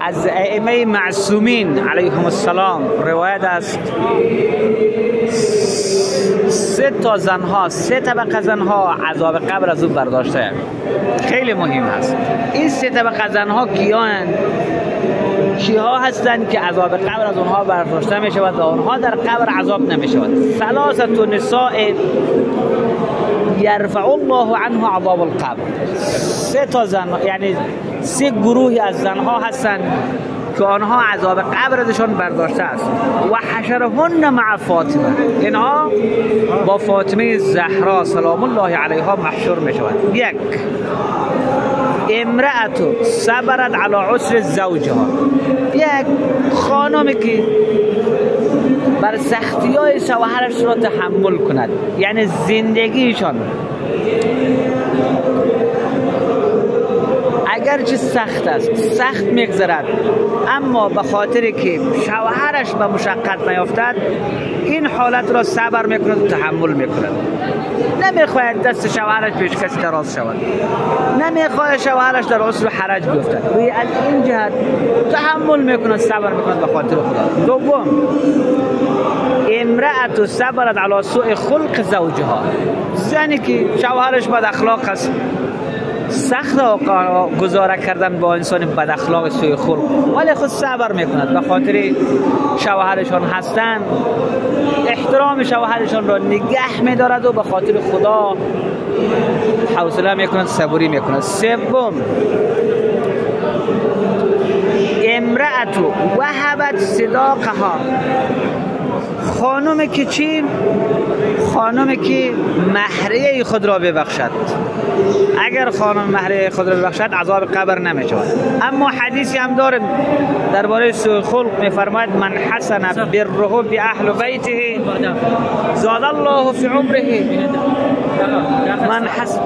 از ائمه معصومین علیهم السلام روایت است 3 طبقه زنها عذاب قبر از او برداشته. خیلی مهم است. این 3 طبقه زنها کیها هستند که عذاب قبر از اونها برداشته می شود و اونها در قبر عذاب نمی شود؟ 3 نساء یرفع الله عنه عذاب القبر. 3 زن، یعنی 3 گروهی از زنها هستند که آنها عذاب قبر ازشان برداشته است. و حشرهن مع فاطمه، اینها با فاطمه زهرا سلام الله علیها محشور می شود. 1 امرأة صبرت على عسر زوجها، 1 خانمی که بر سختی های شوهرش را تحمل کند، یعنی زندگیشان اگرچه سخت است، سخت میگذرد، اما به خاطر که شوهرش به مشقت نیفتد این حالت را صبر میکند و تحمل میکند. نمیخواهد دست شوهرش پیش کسی دراز شود، نمیخواهد شوهرش در عسر و حرج بیفتد، و از این جهت تحمل میکند، صبر میکند به خاطر خدا. 2 امرأة صبرت على سوء خلق زوجها، زنی که شوهرش بد اخلاق است، سخت گزاره کردن با انسان بد اخلاق سوء خلق، ولی خود صبر میکند به خاطر شوهرشان هستند، احترام شوهرشان را نگه میدارد و به خاطر خدا حوصله میکند، صبوری میکند. 3 امرأة وهبت صداقها، خانمی که چی؟ خانمی که مهریه خود را ببخشد. اگر خانم مهریه خود را ببخشد عذاب قبر نمی شود. اما حدیثی هم داریم درباره سوء خلق، میفرماید من حسن بره باهل بیته زاد الله فی عمره. من حسن